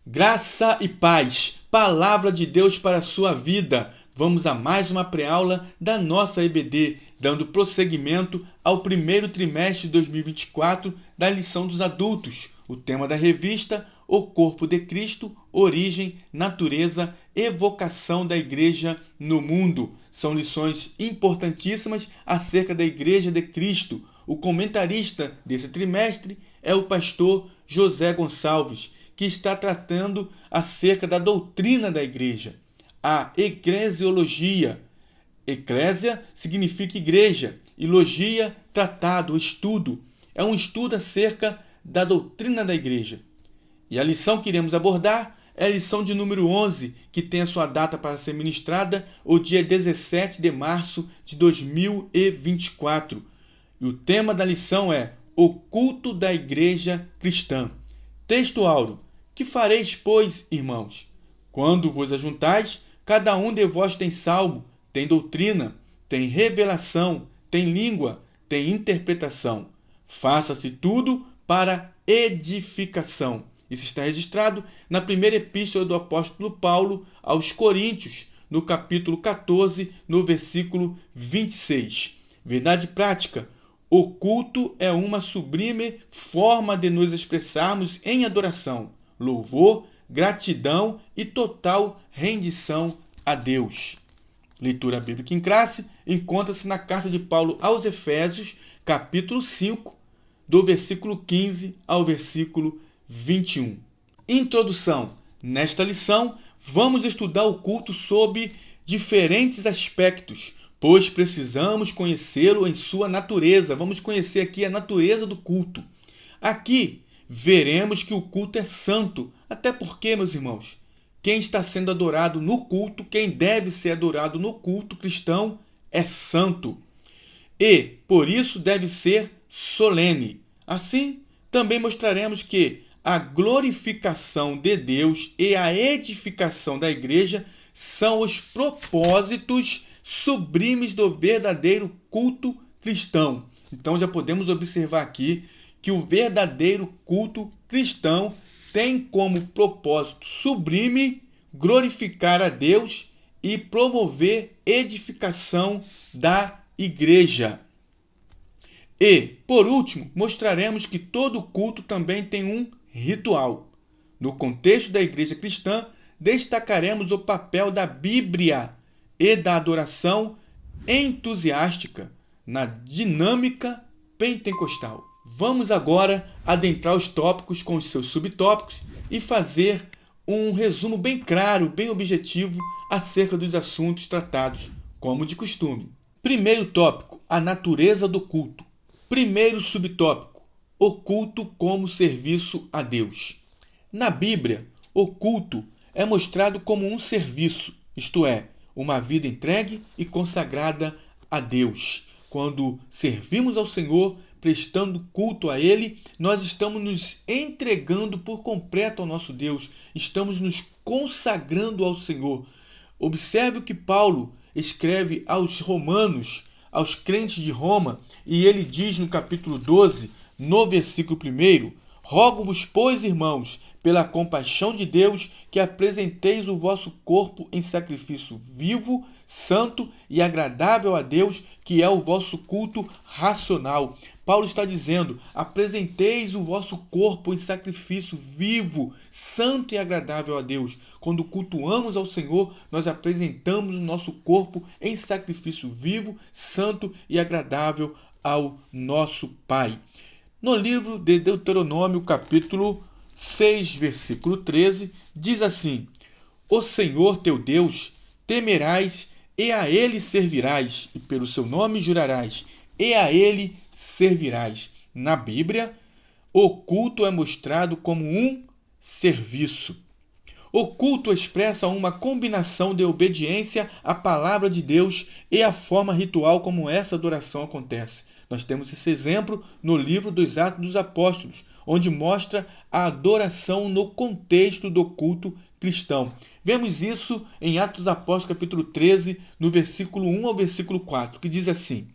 Graça e paz, palavra de Deus para a sua vida. Vamos a mais uma pré-aula da nossa EBD, dando prosseguimento ao primeiro trimestre de 2024 da lição dos adultos. O tema da revista: O Corpo de Cristo, Origem, Natureza e Vocação da Igreja no Mundo. São lições importantíssimas acerca da Igreja de Cristo. O comentarista desse trimestre é o pastor José Gonçalves, que está tratando acerca da doutrina da igreja, a eclesiologia. Eclésia significa igreja, e logia, tratado, estudo. É um estudo acerca da doutrina da igreja. E a lição que iremos abordar é a lição de número 11, que tem a sua data para ser ministrada o dia 17 de março de 2024. E o tema da lição é o culto da igreja cristã. Texto áureo: que fareis, pois, irmãos? Quando vos ajuntais, cada um de vós tem salmo, tem doutrina, tem revelação, tem língua, tem interpretação. Faça-se tudo para edificação. Isso está registrado na primeira epístola do apóstolo Paulo aos Coríntios, no capítulo 14, no versículo 26. Verdade prática: o culto é uma sublime forma de nos expressarmos em adoração, louvor, gratidão e total rendição a Deus. Leitura bíblica em classe encontra-se na carta de Paulo aos Efésios, capítulo 5, do versículo 15 ao versículo 21. Introdução. Nesta lição, vamos estudar o culto sob diferentes aspectos, pois precisamos conhecê-lo em sua natureza. Vamos conhecer aqui a natureza do culto. Aqui veremos que o culto é santo, até porque, meus irmãos, quem está sendo adorado no culto, quem deve ser adorado no culto cristão é santo. E, por isso, deve ser solene. Assim, também mostraremos que a glorificação de Deus e a edificação da igreja são os propósitos sublimes do verdadeiro culto cristão. Então já podemos observar aqui que o verdadeiro culto cristão tem como propósito sublime glorificar a Deus e promover edificação da igreja. E, por último, mostraremos que todo culto também tem um ritual. No contexto da igreja cristã, destacaremos o papel da Bíblia e da adoração entusiástica na dinâmica pentecostal. Vamos agora adentrar os tópicos com os seus subtópicos e fazer um resumo bem claro, bem objetivo acerca dos assuntos tratados, como de costume. Primeiro tópico: a natureza do culto. Primeiro subtópico: o culto como serviço a Deus. Na Bíblia, o culto é mostrado como um serviço, isto é, uma vida entregue e consagrada a Deus. Quando servimos ao Senhor, prestando culto a Ele, nós estamos nos entregando por completo ao nosso Deus, estamos nos consagrando ao Senhor. Observe o que Paulo escreve aos romanos, aos crentes de Roma, e ele diz no capítulo 12, no versículo 1: rogo-vos, pois, irmãos, pela compaixão de Deus, que apresenteis o vosso corpo em sacrifício vivo, santo e agradável a Deus, que é o vosso culto racional. Paulo está dizendo: apresenteis o vosso corpo em sacrifício vivo, santo e agradável a Deus. Quando cultuamos ao Senhor, nós apresentamos o nosso corpo em sacrifício vivo, santo e agradável ao nosso Pai. No livro de Deuteronômio, capítulo 6, versículo 13, diz assim: o Senhor teu Deus temerás, e a Ele servirás, e pelo seu nome jurarás, e a Ele servirás. Na Bíblia, o culto é mostrado como um serviço. O culto expressa uma combinação de obediência à palavra de Deus e a forma ritual como essa adoração acontece. Nós temos esse exemplo no livro dos Atos dos Apóstolos, onde mostra a adoração no contexto do culto cristão. Vemos isso em Atos dos Apóstolos, capítulo 13, no versículo 1 ao versículo 4, que diz assim: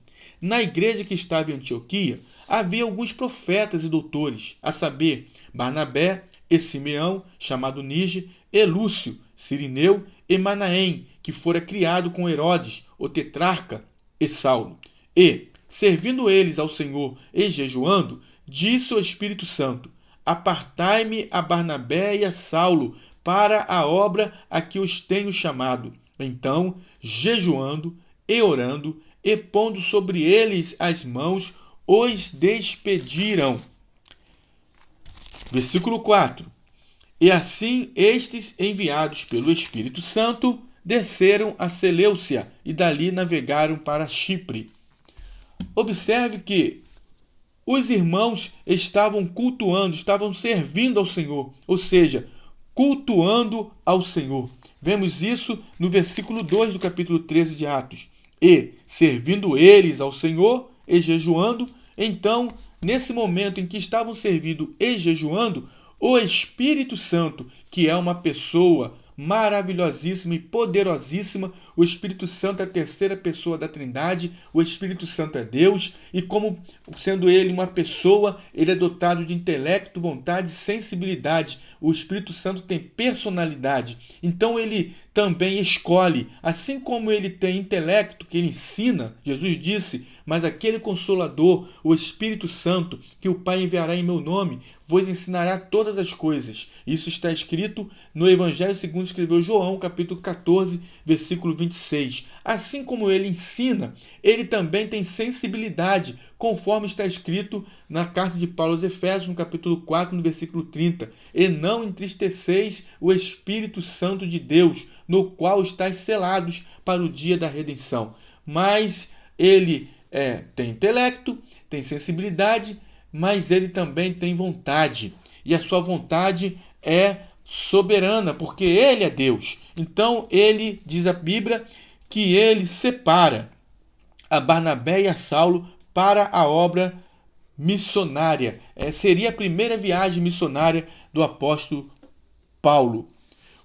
na igreja que estava em Antioquia, havia alguns profetas e doutores, a saber, Barnabé e Simeão, chamado Níger, e Lúcio, Cirineu e Manaém, que fora criado com Herodes, o tetrarca, e Saulo. E, servindo eles ao Senhor e jejuando, disse o Espírito Santo: Apartai-me a Barnabé e a Saulo para a obra a que os tenho chamado. Então, jejuando e orando, e pondo sobre eles as mãos, os despediram. Versículo 4. E assim estes, enviados pelo Espírito Santo, desceram a Seleucia e dali navegaram para Chipre. Observe que os irmãos estavam cultuando, estavam servindo ao Senhor, ou seja, cultuando ao Senhor. Vemos isso no versículo 2 do capítulo 13 de Atos. E, servindo eles ao Senhor e jejuando, então, nesse momento em que estavam servindo e jejuando, o Espírito Santo, que é uma pessoa maravilhosíssima e poderosíssima, o Espírito Santo é a terceira pessoa da Trindade, o Espírito Santo é Deus, e como sendo ele uma pessoa, ele é dotado de intelecto, vontade e sensibilidade. O Espírito Santo tem personalidade, então ele também escolhe, assim como ele tem intelecto, que ele ensina. Jesus disse: mas aquele Consolador, o Espírito Santo, que o Pai enviará em meu nome, vos ensinará todas as coisas. Isso está escrito no Evangelho segundo escreveu João, capítulo 14, versículo 26. Assim como ele ensina, ele também tem sensibilidade, conforme está escrito na carta de Paulo aos Efésios, no capítulo 4, no versículo 30. E não entristeceis o Espírito Santo de Deus, no qual estáis selados para o dia da redenção. Mas ele tem intelecto, tem sensibilidade, mas ele também tem vontade. E a sua vontade é soberana, porque ele é Deus. Então, ele, diz a Bíblia, que ele separa a Barnabé e a Saulo para a obra missionária. Seria a primeira viagem missionária do apóstolo Paulo.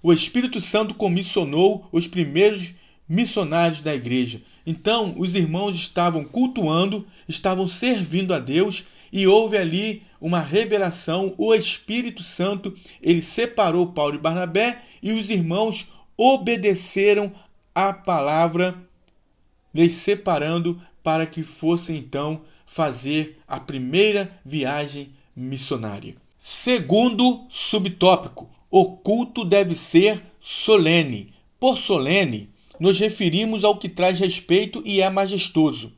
O Espírito Santo comissionou os primeiros missionários da igreja. Então, os irmãos estavam cultuando, estavam servindo a Deus, e houve ali uma revelação. O Espírito Santo, ele separou Paulo e Barnabé, e os irmãos obedeceram à palavra, lhes separando para que fossem então fazer a primeira viagem missionária. Segundo subtópico: o culto deve ser solene. Por solene, nos referimos ao que traz respeito e é majestoso.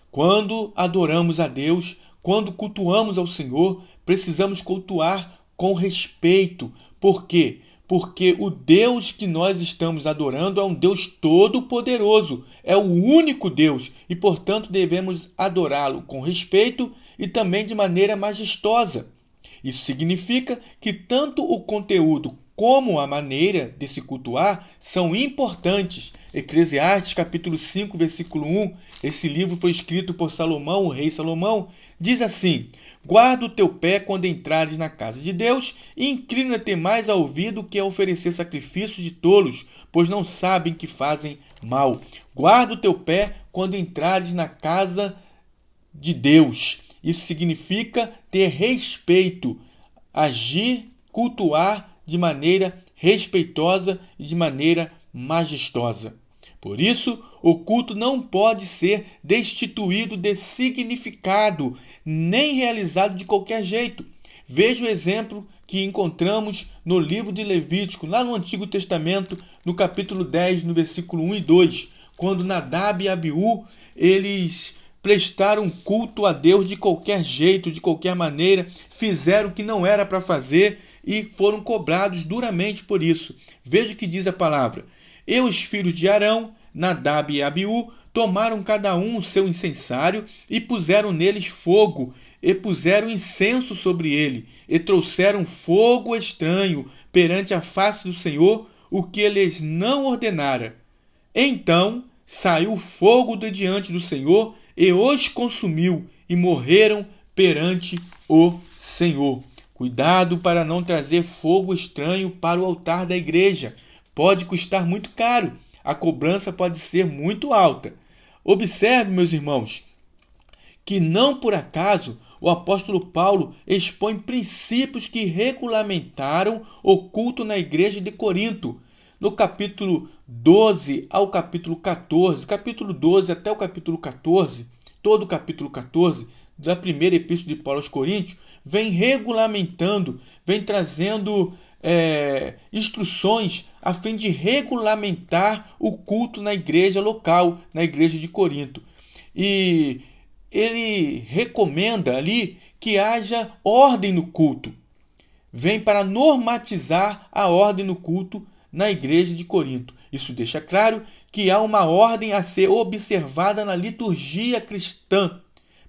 Quando adoramos a Deus, quando cultuamos ao Senhor, precisamos cultuar com respeito. Por quê? Porque o Deus que nós estamos adorando é um Deus todo-poderoso, é o único Deus, e, portanto, devemos adorá-lo com respeito e também de maneira majestosa. Isso significa que tanto o conteúdo como a maneira de se cultuar são importantes. Eclesiastes capítulo 5, versículo 1, esse livro foi escrito por Salomão, o rei Salomão, diz assim: guarda o teu pé quando entrares na casa de Deus, e inclina-te mais a ouvir do que a oferecer sacrifícios de tolos, pois não sabem que fazem mal. Guarda o teu pé quando entrares na casa de Deus. Isso significa ter respeito, agir, cultuar de maneira respeitosa e de maneira majestosa. Por isso, o culto não pode ser destituído de significado, nem realizado de qualquer jeito. Veja o exemplo que encontramos no livro de Levítico, lá no Antigo Testamento, no capítulo 10, no versículo 1 e 2, quando Nadab e Abiú, eles prestaram culto a Deus de qualquer jeito, de qualquer maneira, fizeram o que não era para fazer e foram cobrados duramente por isso. Veja o que diz a palavra: e os filhos de Arão, Nadab e Abiú, tomaram cada um o seu incensário e puseram neles fogo, e puseram incenso sobre ele, e trouxeram fogo estranho perante a face do Senhor, o que eles não ordenara. Então saiu fogo de diante do Senhor e os consumiu, e morreram perante o Senhor. Cuidado para não trazer fogo estranho para o altar da igreja. Pode custar muito caro. A cobrança pode ser muito alta. Observe, meus irmãos, que não por acaso o apóstolo Paulo expõe princípios que regulamentaram o culto na igreja de Corinto. No capítulo 12 ao capítulo 14, capítulo 12 até o capítulo 14, todo o capítulo 14 da primeira epístola de Paulo aos Coríntios, vem regulamentando, vem trazendo instruções a fim de regulamentar o culto na igreja local, na igreja de Corinto. E ele recomenda ali que haja ordem no culto. Vem para normatizar a ordem no culto na igreja de Corinto. Isso deixa claro que há uma ordem a ser observada na liturgia cristã.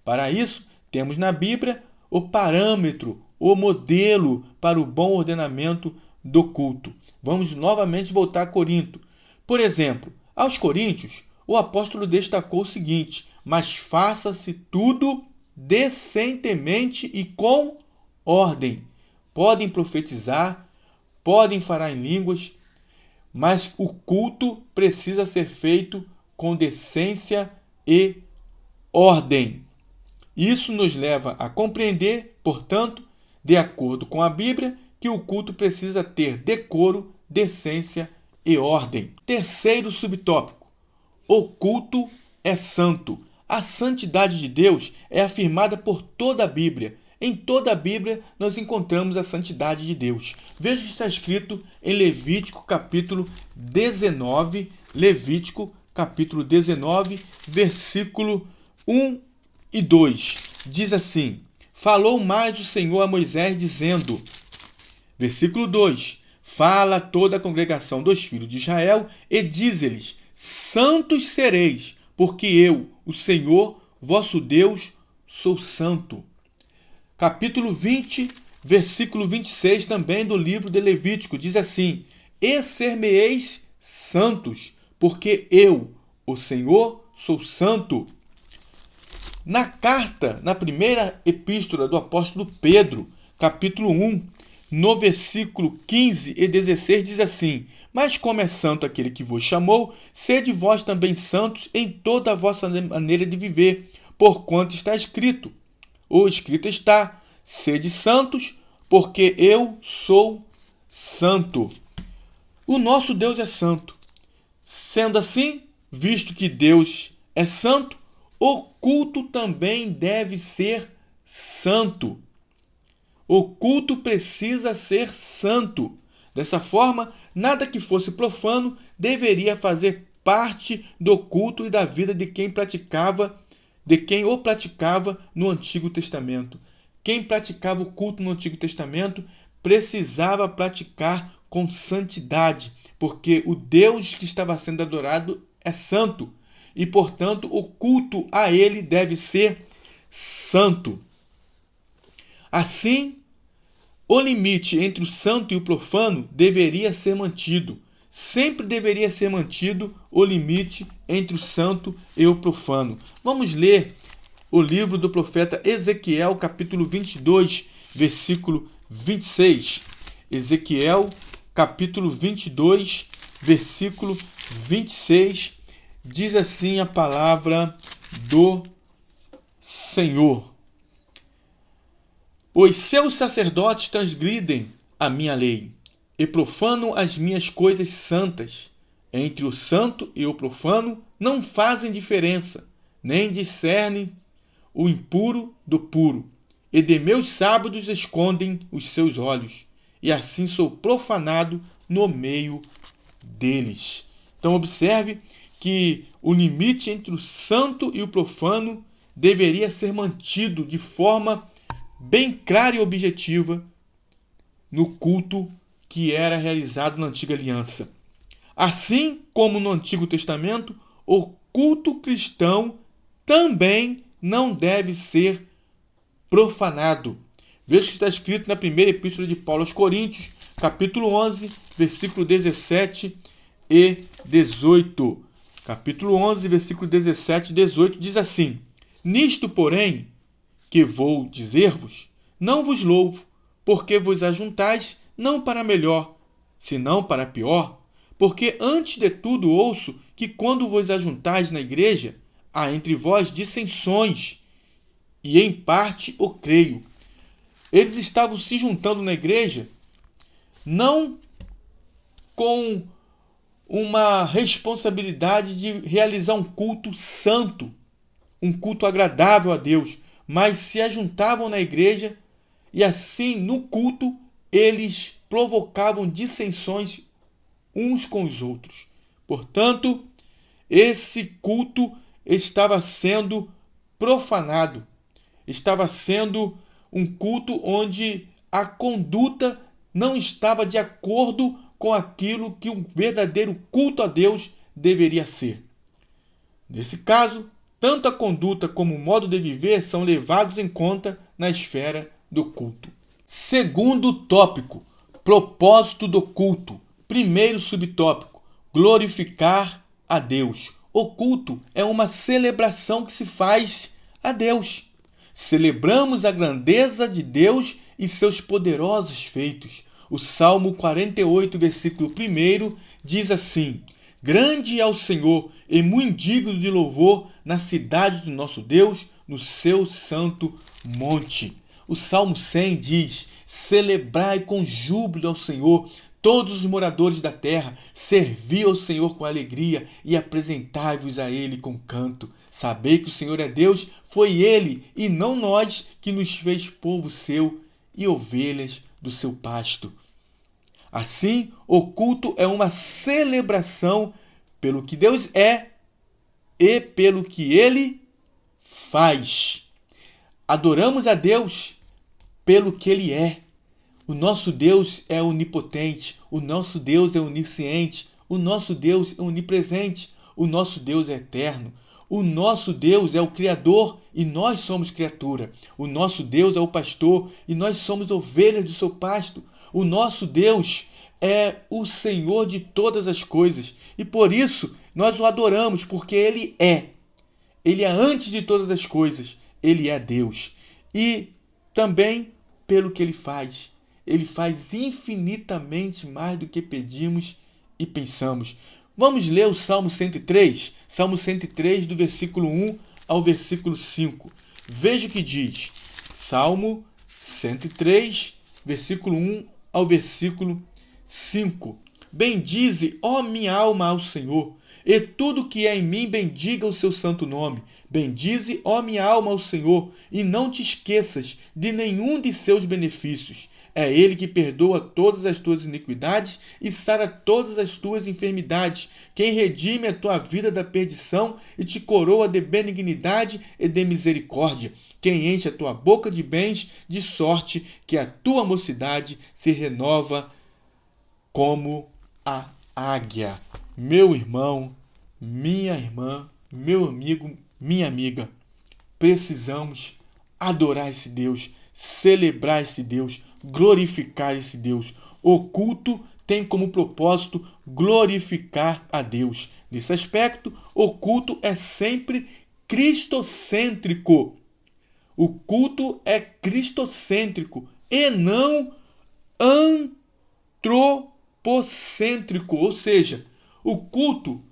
Para isso, temos na Bíblia o parâmetro, o modelo para o bom ordenamento do culto. Vamos novamente voltar a Corinto. Por exemplo, aos coríntios, o apóstolo destacou o seguinte: mas faça-se tudo decentemente e com ordem. Podem profetizar, podem falar em línguas, mas o culto precisa ser feito com decência e ordem. Isso nos leva a compreender, portanto, de acordo com a Bíblia, que o culto precisa ter decoro, decência e ordem. Terceiro subtópico: o culto é santo. A santidade de Deus é afirmada por toda a Bíblia. Em toda a Bíblia nós encontramos a santidade de Deus. Veja o que está escrito em Levítico capítulo 19, Levítico capítulo 19, versículo 1 e 2. Diz assim: falou mais o Senhor a Moisés, dizendo, versículo 2: fala a toda a congregação dos filhos de Israel e dize-lhes: santos sereis, porque eu, o Senhor, vosso Deus, sou santo. Capítulo 20, versículo 26, também do livro de Levítico, diz assim: e ser-me-eis santos, porque eu, o Senhor, sou santo. Na carta, na primeira epístola do apóstolo Pedro, capítulo 1, no versículo 15 e 16, diz assim: mas como é santo aquele que vos chamou, sede vós também santos em toda a vossa maneira de viver, porquanto está escrito, ou escrito está, sede santos, porque eu sou santo. O nosso Deus é santo. Sendo assim, visto que Deus é santo, o culto também deve ser santo. O culto precisa ser santo. Dessa forma, nada que fosse profano deveria fazer parte do culto e da vida de quem o praticava no Antigo Testamento. Quem praticava o culto no Antigo Testamento precisava praticar com santidade, porque o Deus que estava sendo adorado é santo e, portanto, o culto a ele deve ser santo. Assim, o limite entre o santo e o profano deveria ser mantido. Sempre deveria ser mantido o limite entre o santo e o profano. Vamos ler o livro do profeta Ezequiel, capítulo 22, versículo 26. Ezequiel, capítulo 22, versículo 26, diz assim a palavra do Senhor: os seus sacerdotes transgridem a minha lei e profanam as minhas coisas santas. Entre o santo e o profano não fazem diferença, nem discernem o impuro do puro. E de meus sábados escondem os seus olhos, e assim sou profanado no meio deles. Então observe que o limite entre o santo e o profano deveria ser mantido de forma bem clara e objetiva no culto que era realizado na Antiga Aliança. Assim como no Antigo Testamento, o culto cristão também não deve ser profanado. Veja o que está escrito na primeira epístola de Paulo aos Coríntios, capítulo 11, versículo 17 e 18. Capítulo 11, versículo 17 e 18 diz assim: nisto, porém, que vou dizer-vos, não vos louvo, porque vos ajuntais não para melhor, senão para pior, porque antes de tudo ouço que quando vos ajuntais na igreja, há entre vós dissensões, e em parte o creio. Eles estavam se juntando na igreja não com uma responsabilidade de realizar um culto santo, um culto agradável a Deus, mas se ajuntavam na igreja e assim no culto eles provocavam dissensões uns com os outros. Portanto, esse culto estava sendo profanado, estava sendo um culto onde a conduta não estava de acordo com aquilo que um verdadeiro culto a Deus deveria ser. Nesse caso, tanto a conduta como o modo de viver são levados em conta na esfera do culto. Segundo tópico, propósito do culto. Primeiro subtópico, glorificar a Deus. O culto é uma celebração que se faz a Deus. Celebramos a grandeza de Deus e seus poderosos feitos. O Salmo 48, versículo 1, diz assim: Grande é o Senhor e muito digno de louvor na cidade do nosso Deus, no seu santo monte. O Salmo 100 diz: Celebrai com júbilo ao Senhor, todos os moradores da terra, servi ao Senhor com alegria e apresentai-vos a Ele com canto. Sabei que o Senhor é Deus, foi Ele e não nós que nos fez povo seu e ovelhas do seu pasto. Assim, o culto é uma celebração pelo que Deus é e pelo que Ele faz. Adoramos a Deus pelo que Ele é. O nosso Deus é onipotente, o nosso Deus é onisciente, o nosso Deus é onipresente, o nosso Deus é eterno. O nosso Deus é o Criador e nós somos criatura. O nosso Deus é o pastor e nós somos ovelhas do seu pasto. O nosso Deus é o Senhor de todas as coisas e por isso nós o adoramos, porque Ele é. Ele é antes de todas as coisas. Ele é Deus. E também pelo que Ele faz. Ele faz infinitamente mais do que pedimos e pensamos. Vamos ler o Salmo 103? Salmo 103, do versículo 1 ao versículo 5. Veja o que diz. Salmo 103, versículo 1 ao versículo 5. Bendize, ó minha alma, ao Senhor, e tudo que é em mim bendiga o seu santo nome. Bendize, ó minha alma, ao Senhor, e não te esqueças de nenhum de seus benefícios. É Ele que perdoa todas as tuas iniquidades e sara todas as tuas enfermidades, quem redime a tua vida da perdição e te coroa de benignidade e de misericórdia, quem enche a tua boca de bens, de sorte que a tua mocidade se renova como a águia. Meu irmão, minha irmã, meu amigo, minha amiga, precisamos adorar esse Deus, celebrar esse Deus, glorificar esse Deus. O culto tem como propósito glorificar a Deus. Nesse aspecto, o culto é sempre cristocêntrico. O culto é cristocêntrico e não antropocêntrico, ou seja, o culto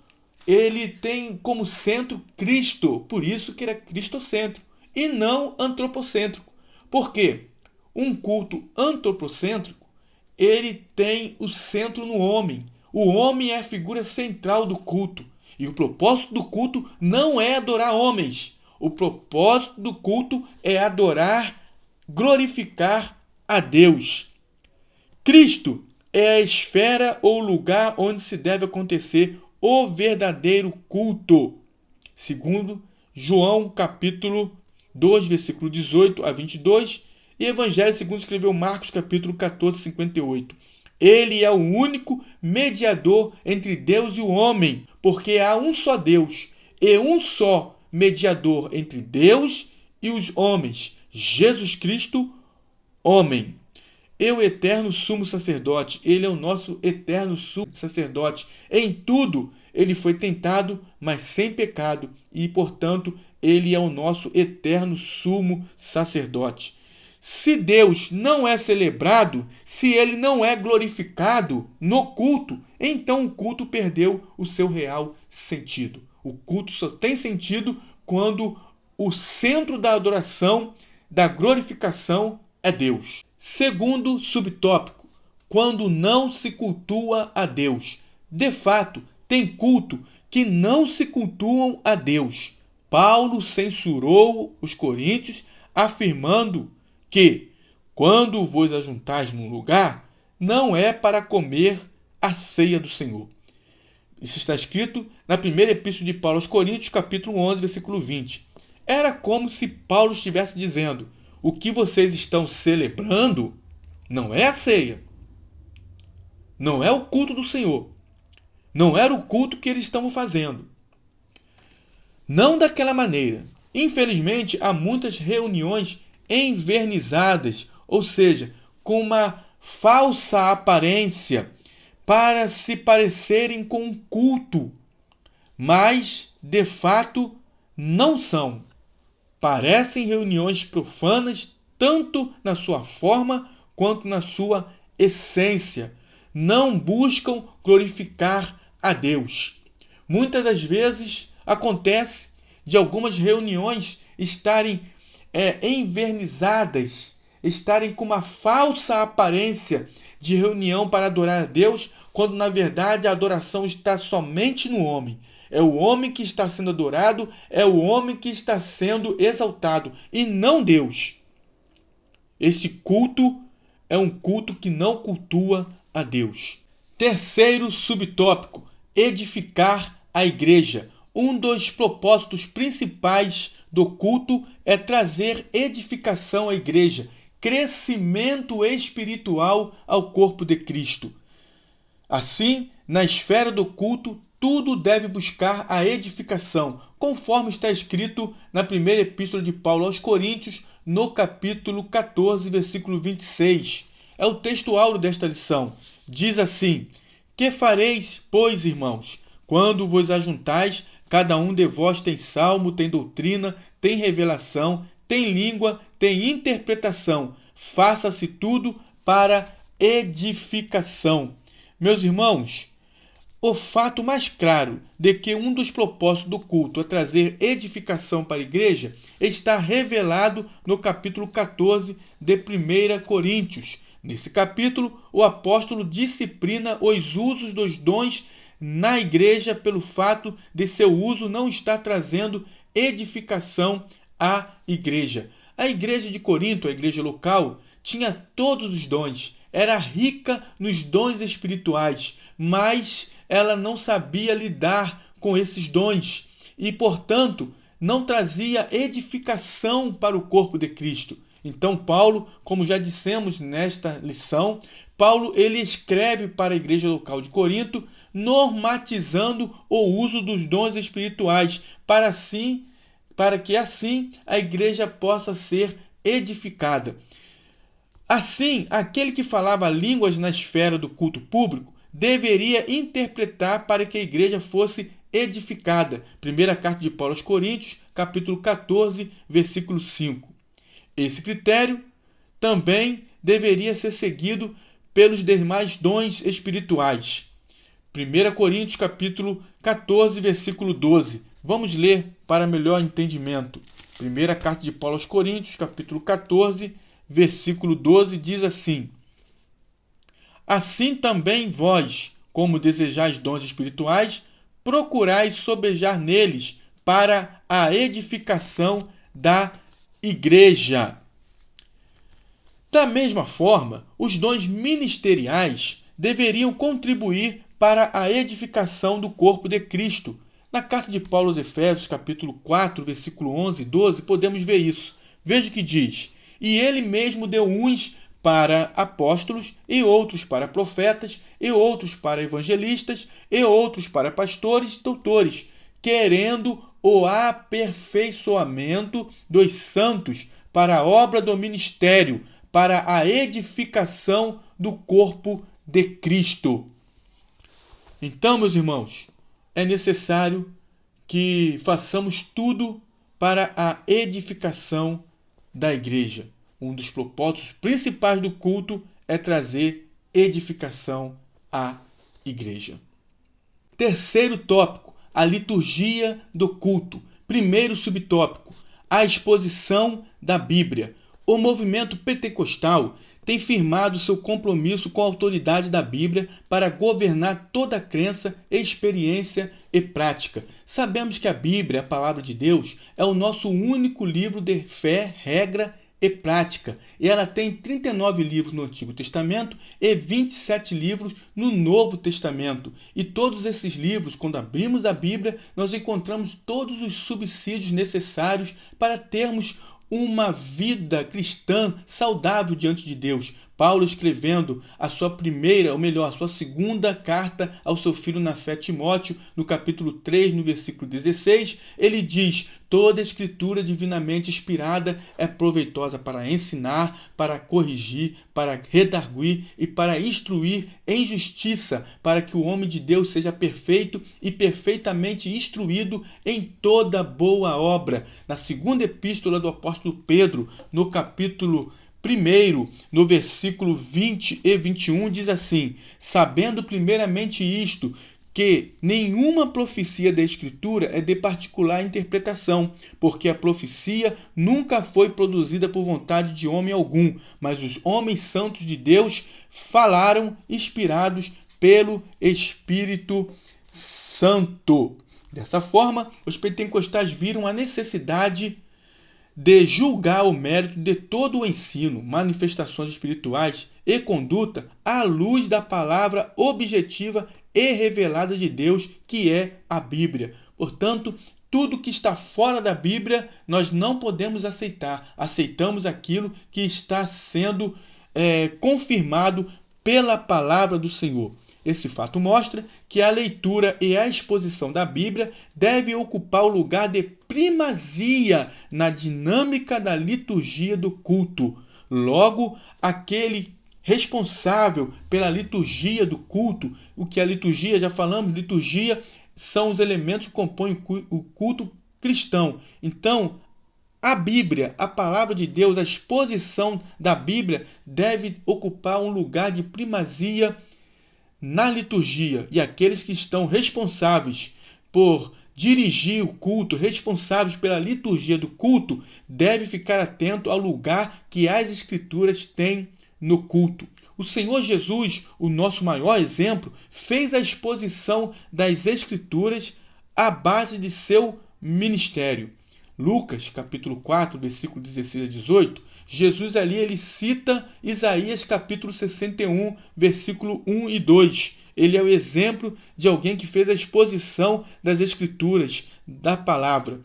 ele tem como centro Cristo, por isso que ele é cristocêntrico e não antropocêntrico. Por quê? Um culto antropocêntrico, ele tem o centro no homem. O homem é a figura central do culto. E o propósito do culto não é adorar homens. O propósito do culto é adorar, glorificar a Deus. Cristo é a esfera ou lugar onde se deve acontecer o verdadeiro culto. Segundo João, capítulo 2, versículo 18 a 22, e Evangelho segundo escreveu Marcos, capítulo 14, 58. Ele é o único mediador entre Deus e o homem, porque há um só Deus e um só mediador entre Deus e os homens, Jesus Cristo, homem. E o eterno sumo sacerdote, ele é o nosso eterno sumo sacerdote. Em tudo ele foi tentado, mas sem pecado, e portanto ele é o nosso eterno sumo sacerdote. Se Deus não é celebrado, se ele não é glorificado no culto, então o culto perdeu o seu real sentido. O culto só tem sentido quando o centro da adoração, da glorificação é Deus. Segundo subtópico, quando não se cultua a Deus. De fato, tem culto que não se cultuam a Deus. Paulo censurou os coríntios, afirmando que, quando vos ajuntais num lugar, não é para comer a ceia do Senhor. Isso está escrito na primeira epístola de Paulo aos Coríntios, capítulo 11, versículo 20. Era como se Paulo estivesse dizendo: o que vocês estão celebrando não é a ceia. Não é o culto do Senhor. Não era o culto que eles estavam fazendo. Não daquela maneira. Infelizmente, há muitas reuniões envernizadas, ou seja, com uma falsa aparência, para se parecerem com um culto, mas, de fato, não são. Parecem reuniões profanas, tanto na sua forma quanto na sua essência. Não buscam glorificar a Deus. Muitas das vezes acontece de algumas reuniões estarem envernizadas, estarem com uma falsa aparência de reunião para adorar a Deus, quando na verdade a adoração está somente no homem. É o homem que está sendo adorado, é o homem que está sendo exaltado, e não Deus. Esse culto é um culto que não cultua a Deus. Terceiro subtópico, edificar a igreja. Um dos propósitos principais do culto é trazer edificação à igreja, crescimento espiritual ao corpo de Cristo. Assim, na esfera do culto, tudo deve buscar a edificação, conforme está escrito na primeira epístola de Paulo aos Coríntios, no capítulo 14, versículo 26. É o texto áureo desta lição. Diz assim: que fareis, pois, irmãos, quando vos ajuntais, cada um de vós tem salmo, tem doutrina, tem revelação, tem língua, tem interpretação. Faça-se tudo para edificação. Meus irmãos, o fato mais claro de que um dos propósitos do culto é trazer edificação para a igreja está revelado no capítulo 14 de 1 Coríntios. Nesse capítulo, o apóstolo disciplina os usos dos dons na igreja pelo fato de seu uso não estar trazendo edificação à igreja. A igreja de Corinto, a igreja local, tinha todos os dons, era rica nos dons espirituais, mas ela não sabia lidar com esses dons e, portanto, não trazia edificação para o corpo de Cristo. Então Paulo, como já dissemos nesta lição, Paulo ele escreve para a igreja local de Corinto, normatizando o uso dos dons espirituais, para que assim a igreja possa ser edificada. Assim, aquele que falava línguas na esfera do culto público deveria interpretar para que a igreja fosse edificada. Primeira carta de Paulo aos Coríntios, capítulo 14, versículo 5. Esse critério também deveria ser seguido pelos demais dons espirituais. 1 Coríntios, capítulo 14, versículo 12. Vamos ler para melhor entendimento. Primeira carta de Paulo aos Coríntios, capítulo 14, versículo 12, diz assim: assim também vós, como desejais dons espirituais, procurais sobejar neles para a edificação da igreja. Da mesma forma, os dons ministeriais deveriam contribuir para a edificação do corpo de Cristo. Na carta de Paulo aos Efésios, capítulo 4, versículo 11 e 12, podemos ver isso. Veja o que diz: e ele mesmo deu uns para apóstolos, e outros para profetas, e outros para evangelistas, e outros para pastores e doutores, querendo o aperfeiçoamento dos santos para a obra do ministério, para a edificação do corpo de Cristo. Então, meus irmãos, é necessário que façamos tudo para a edificação da igreja. Um dos propósitos principais do culto é trazer edificação à igreja. Terceiro tópico, a liturgia do culto. Primeiro subtópico, a exposição da Bíblia. O movimento pentecostal tem firmado seu compromisso com a autoridade da Bíblia para governar toda a crença, experiência e prática. Sabemos que a Bíblia, a palavra de Deus, é o nosso único livro de fé, regra e prática. E ela tem 39 livros no Antigo Testamento e 27 livros no Novo Testamento. E todos esses livros, quando abrimos a Bíblia, nós encontramos todos os subsídios necessários para termos uma vida cristã saudável diante de Deus. Paulo, escrevendo a sua primeira, ou melhor, a sua segunda carta ao seu filho na fé, Timóteo, no capítulo 3, no versículo 16, ele diz: toda a escritura divinamente inspirada é proveitosa para ensinar, para corrigir, para redarguir e para instruir em justiça, para que o homem de Deus seja perfeito e perfeitamente instruído em toda boa obra. Na segunda epístola do apóstolo Pedro, no capítulo 1, no versículo 20 e 21, diz assim: sabendo primeiramente isto, que nenhuma profecia da Escritura é de particular interpretação, porque a profecia nunca foi produzida por vontade de homem algum, mas os homens santos de Deus falaram inspirados pelo Espírito Santo. Dessa forma, os pentecostais viram a necessidade de julgar o mérito de todo o ensino, manifestações espirituais e conduta à luz da palavra objetiva e revelada de Deus, que é a Bíblia. Portanto, tudo que está fora da Bíblia nós não podemos aceitar. Aceitamos aquilo que está sendo confirmado pela palavra do Senhor. Esse fato mostra que a leitura e a exposição da Bíblia devem ocupar o lugar de primazia na dinâmica da liturgia do culto. Logo, aquele responsável pela liturgia do culto, o que a liturgia, já falamos, liturgia são os elementos que compõem o culto cristão. Então, a Bíblia, a palavra de Deus, a exposição da Bíblia deve ocupar um lugar de primazia na liturgia, e aqueles que estão responsáveis por dirigir o culto, responsáveis pela liturgia do culto, devem ficar atento ao lugar que as Escrituras têm no culto. O Senhor Jesus, o nosso maior exemplo, fez a exposição das Escrituras à base de seu ministério. Lucas, capítulo 4, versículo 16 a 18, Jesus ali ele cita Isaías, capítulo 61, versículo 1 e 2. Ele é o exemplo de alguém que fez a exposição das Escrituras, da palavra.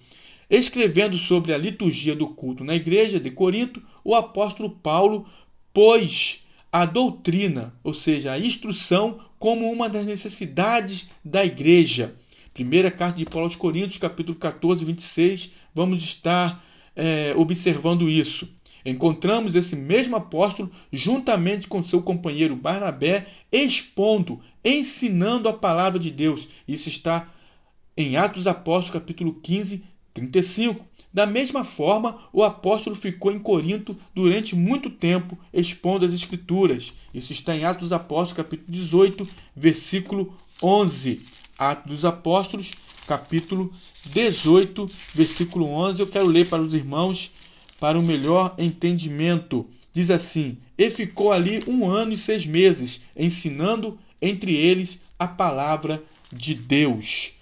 Escrevendo sobre a liturgia do culto na igreja de Corinto, o apóstolo Paulo pôs a doutrina, ou seja, a instrução, como uma das necessidades da igreja. Primeira carta de Paulo aos Coríntios, capítulo 14, 26, vamos estar observando isso. Encontramos esse mesmo apóstolo, juntamente com seu companheiro Barnabé, expondo, ensinando a palavra de Deus. Isso está em Atos dos Apóstolos, capítulo 15, 35. Da mesma forma, o apóstolo ficou em Corinto durante muito tempo, expondo as Escrituras. Isso está em Atos dos Apóstolos, capítulo 18, versículo 11. Atos dos Apóstolos, capítulo 18, versículo 11. Eu quero ler para os irmãos para um melhor entendimento. Diz assim: e ficou ali 1 ano e 6 meses, ensinando entre eles a palavra de Deus.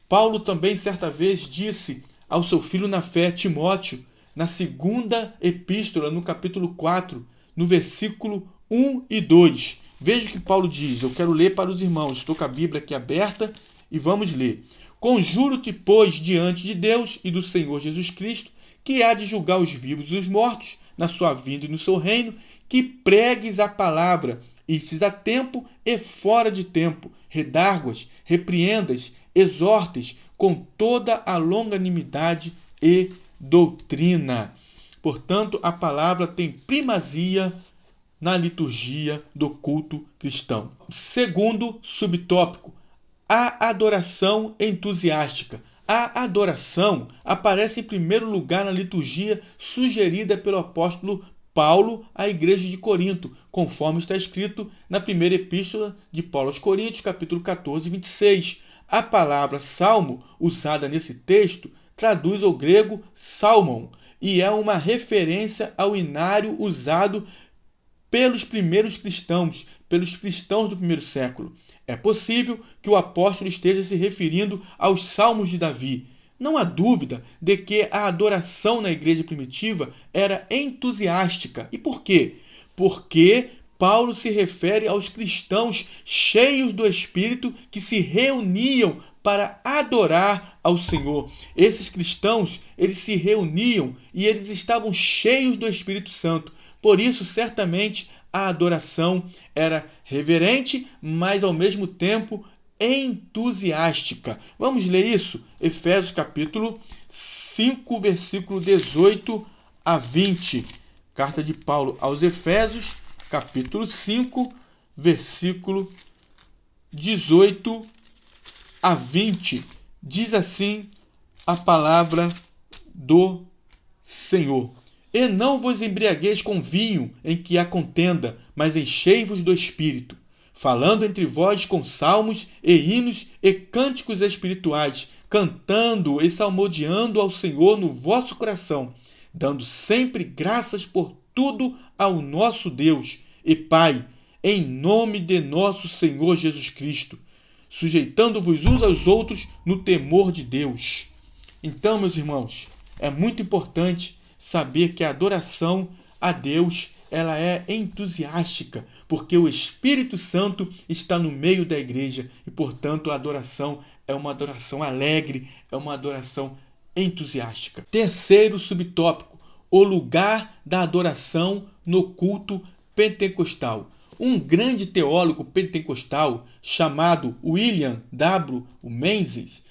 Paulo também certa vez disse ao seu filho na fé, Timóteo, na segunda epístola, no capítulo 4, no versículo 1 e 2. Veja o que Paulo diz, eu quero ler para os irmãos, estou com a Bíblia aqui aberta e vamos ler. Conjuro-te, pois, diante de Deus e do Senhor Jesus Cristo, que há de julgar os vivos e os mortos, na sua vinda e no seu reino, que pregues a palavra, istes a tempo e fora de tempo, redarguas, repreendas, exortes, com toda a longanimidade e doutrina. Portanto, a palavra tem primazia na liturgia do culto cristão. Segundo subtópico, a adoração entusiástica. A adoração aparece em primeiro lugar na liturgia sugerida pelo apóstolo Paulo à igreja de Corinto, conforme está escrito na primeira epístola de Paulo aos Coríntios, capítulo 14, 26. A palavra salmo, usada nesse texto, traduz ao grego salmon e é uma referência ao inário usado pelos primeiros cristãos, pelos cristãos do primeiro século. É possível que o apóstolo esteja se referindo aos salmos de Davi. Não há dúvida de que a adoração na igreja primitiva era entusiástica. E por quê? Porque Paulo se refere aos cristãos cheios do Espírito que se reuniam para adorar ao Senhor. Esses cristãos, eles se reuniam e eles estavam cheios do Espírito Santo. Por isso, certamente, a adoração era reverente, mas ao mesmo tempo entusiástica. Vamos ler isso? Efésios capítulo 5, versículo 18 a 20. Carta de Paulo aos Efésios, capítulo 5, versículo 18 a 20. Diz assim a palavra do Senhor. E não vos embriagueis com vinho em que há contenda, mas enchei-vos do Espírito, falando entre vós com salmos e hinos e cânticos espirituais, cantando e salmodiando ao Senhor no vosso coração, dando sempre graças por tudo ao nosso Deus e Pai, em nome de nosso Senhor Jesus Cristo, sujeitando-vos uns aos outros no temor de Deus. Então, meus irmãos, é muito importante saber que a adoração a Deus ela é entusiástica, porque o Espírito Santo está no meio da igreja e, portanto, a adoração é uma adoração alegre, é uma adoração entusiástica. Terceiro subtópico, o lugar da adoração no culto pentecostal. Um grande teólogo pentecostal chamado William W. Menzies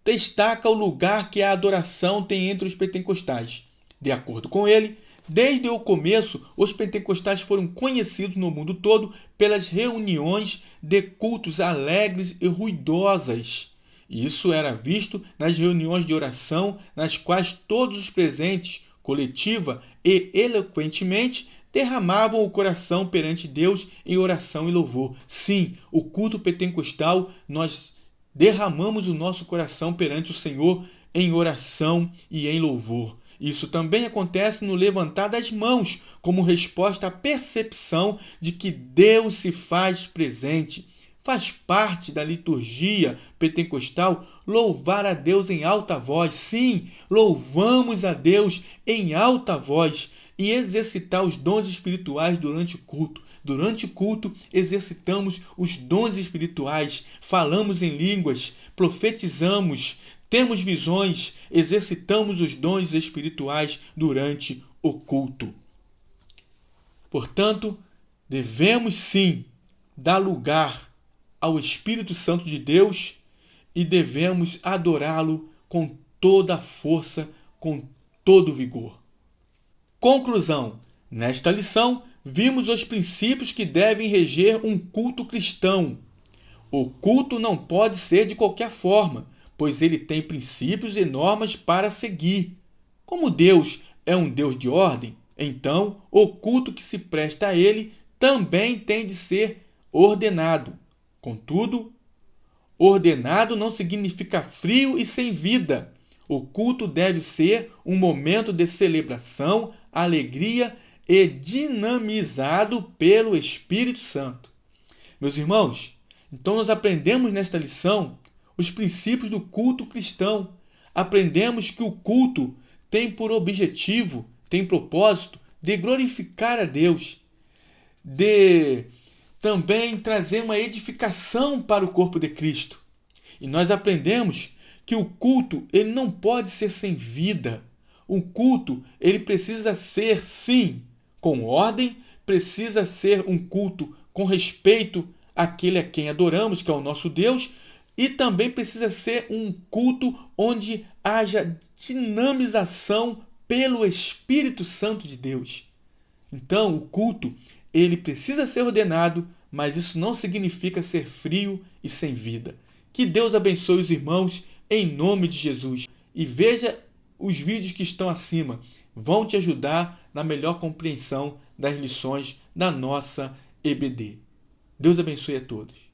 destaca o lugar que a adoração tem entre os pentecostais. De acordo com ele, desde o começo, os pentecostais foram conhecidos no mundo todo pelas reuniões de cultos alegres e ruidosas. Isso era visto nas reuniões de oração, nas quais todos os presentes, coletiva e eloquentemente, derramavam o coração perante Deus em oração e louvor. Sim, o culto pentecostal, nós derramamos o nosso coração perante o Senhor em oração e em louvor. Isso também acontece no levantar das mãos, como resposta à percepção de que Deus se faz presente. Faz parte da liturgia pentecostal louvar a Deus em alta voz. Sim, louvamos a Deus em alta voz e exercitar os dons espirituais durante o culto. Durante o culto, exercitamos os dons espirituais, falamos em línguas, profetizamos, temos visões, exercitamos os dons espirituais durante o culto. Portanto, devemos sim dar lugar ao Espírito Santo de Deus e devemos adorá-lo com toda a força, com todo o vigor. Conclusão. Nesta lição, vimos os princípios que devem reger um culto cristão. O culto não pode ser de qualquer forma, pois ele tem princípios e normas para seguir. Como Deus é um Deus de ordem, então o culto que se presta a ele também tem de ser ordenado. Contudo, ordenado não significa frio e sem vida. O culto deve ser um momento de celebração, alegria e dinamizado pelo Espírito Santo. Meus irmãos, então nós aprendemos nesta lição os princípios do culto cristão. Aprendemos que o culto tem por objetivo, tem propósito de glorificar a Deus, de também trazer uma edificação para o corpo de Cristo. E nós aprendemos que o culto ele não pode ser sem vida. O culto ele precisa ser, sim, com ordem, precisa ser um culto com respeito àquele a quem adoramos, que é o nosso Deus, e também precisa ser um culto onde haja dinamização pelo Espírito Santo de Deus. Então, o culto ele precisa ser ordenado, mas isso não significa ser frio e sem vida. Que Deus abençoe os irmãos em nome de Jesus. E veja os vídeos que estão acima. Vão te ajudar na melhor compreensão das lições da nossa EBD. Deus abençoe a todos.